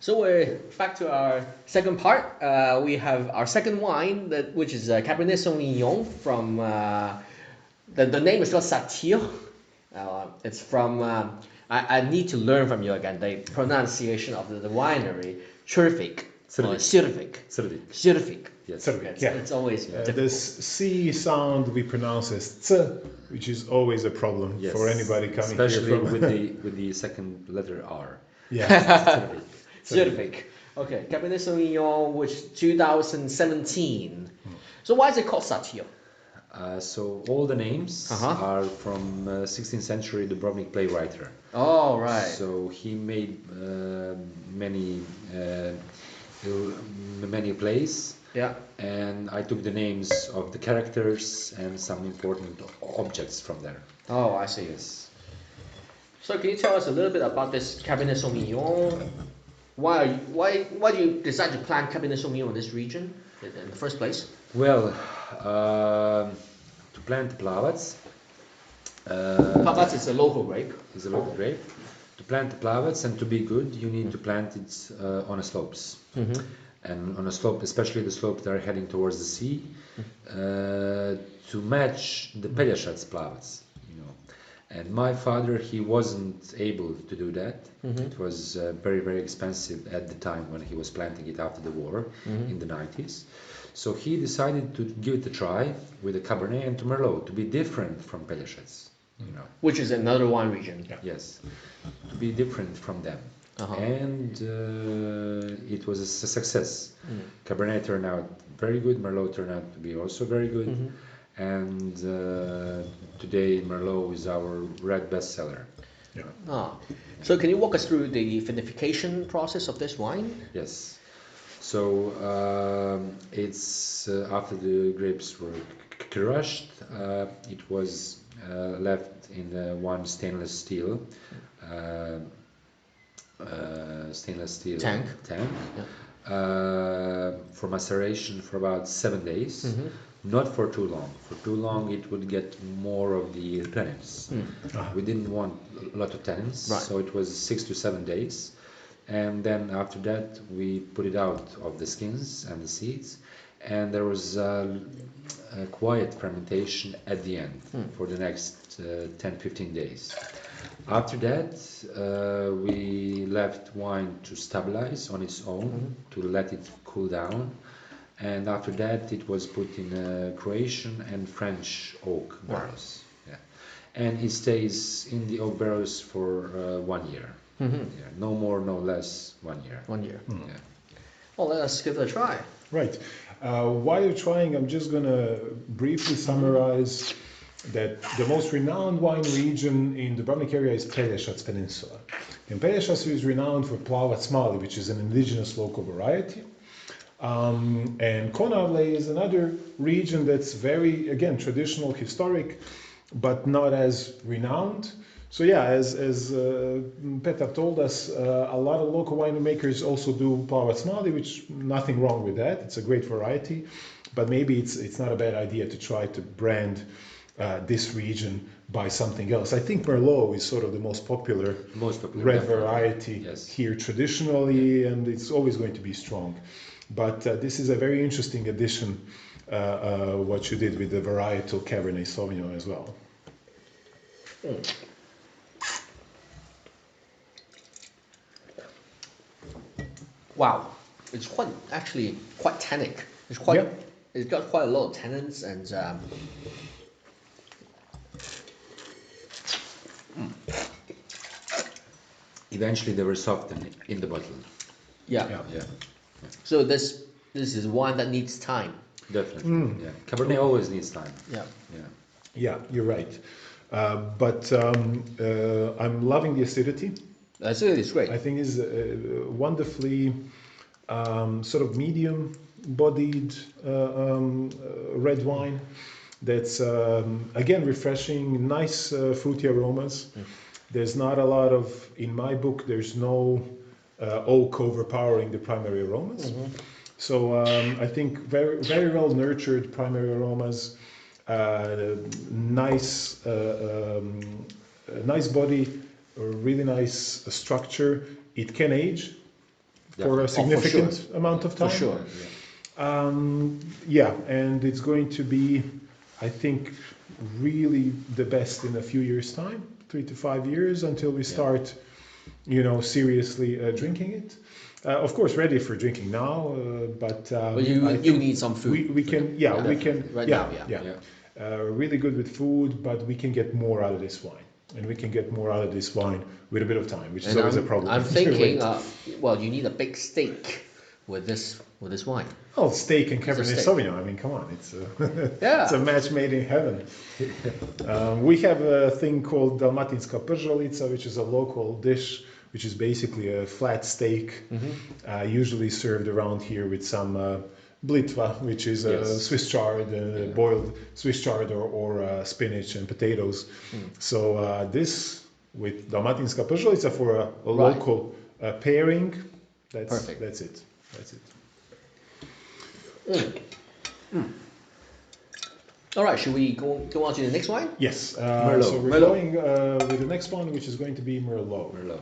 So we're back to our second part. We have our second wine, which is Cabernet Sauvignon from the name is called Satir. It's from I need to learn from you again the pronunciation of the winery, Crvik. Crvik. Crvik. Yes. It's, Yeah. it's always difficult. This C sound we pronounce as ts, which is always a problem Yes. for anybody coming Especially here from. with the second letter R. Yeah. Crvik. Okay, Cabernet Sauvignon, which 2017. So why is it called Satir? So all the names Uh-huh. are from 16th century Dubrovnik playwriter. Oh, right. So he made many plays, Yeah. and I took the names of the characters and some important objects from there. Oh, I see. Yes. So can you tell us a little bit about this Cabernet Sauvignon? Why do you decide to plant Cabernet Sauvignon in this region in the first place? Well, to plant plavats. Pavas is a local grape. Is a local grape. To plant the plavats and to be good, you need to plant it on a slopes. And on a slope, especially the slope that are heading towards the sea, to match the Pelješac plavats, you know. And my father, he wasn't able to do that. It was very, very expensive at the time when he was planting it after the war in the 90s. So he decided to give it a try with the Cabernet and to Merlot to be different from Pelješac, you know. Which is another wine region. Yeah. Yes, to be different from them. And it was a success. Cabernet turned out very good, Merlot turned out to be also very good. And today Merlot is our red bestseller. Yeah. Ah. So can you walk us through the vinification process of this wine? Yes. So it's after the grapes were crushed, it was left in one stainless steel Tank. For maceration for about 7 days. Not for too long. For too long, it would get more of the tannins. We didn't want a lot of tannins, Right. so it was 6 to 7 days. And then after that, we put it out of the skins and the seeds, and there was a quiet fermentation at the end for the next 10-15 days. After that, we left wine to stabilize on its own, to let it cool down. And after that, it was put in Croatian and French oak barrels. Yeah. And it stays in the oak barrels for 1 year. Yeah. No more, no less, 1 year. 1 year. Yeah. Well, let us give it a try. Right. While you're trying, I'm just going to briefly summarize that the most renowned wine region in the Dubrovnik area is Pelješac Peninsula. And Pelješac is renowned for Plavac Mali, which is an indigenous local variety. And Konavle is another region that's very, again, traditional, historic, but not as renowned. So yeah, as Petar told us, a lot of local winemakers also do Plavac Mali, which nothing wrong with that. It's a great variety, but maybe it's not a bad idea to try to brand this region by something else. I think Merlot is sort of the most popular red variety here traditionally, and it's always going to be strong. But this is a very interesting addition, what you did with the varietal Cabernet Sauvignon as well. Wow, it's actually quite tannic. It's got quite a lot of tannins and Eventually, they were softened in the bottle. yeah. Yeah, So this is one that needs time. definitely. Yeah, Cabernet always needs time. Yeah. Yeah. Yeah, you're right. But I'm loving the acidity. It's great. I think it's wonderfully sort of medium-bodied red wine that's, again, refreshing, nice fruity aromas. There's not a lot of, in my book, there's no oak overpowering the primary aromas. So I think very, very well nurtured primary aromas. Nice, nice body, a really nice structure. It can age for a Definitely. significant amount of For time. sure. Yeah, and it's going to be, I think, really the best in a few years' time, 3 to 5 years, until we start, seriously drinking it. Of course, ready for drinking now, but But you I you think need some food. we can, yeah, we can, Right yeah, now, yeah. yeah. Really good with food, but we can get more out of this wine, and we can get more out of this wine with a bit of time, which is And always a problem. I'm thinking, well, you need a big steak with this wine. Oh, steak and It's a Cabernet steak. Sauvignon. I mean, come on, it's Yeah. it's a match made in heaven. We have a thing called Dalmatinska pržolica, which is a local dish, which is basically a flat steak, usually served around here with some blitva, which is Yes. Swiss chard, boiled Swiss chard or spinach and potatoes. So this with Dalmatinska pržolica for a Right. local pairing. Perfect. That's it. That's it. All right, should we go on to the next wine? Yes. Merlot. So we're Merlot. going with the next one, which is going to be Merlot. Merlot.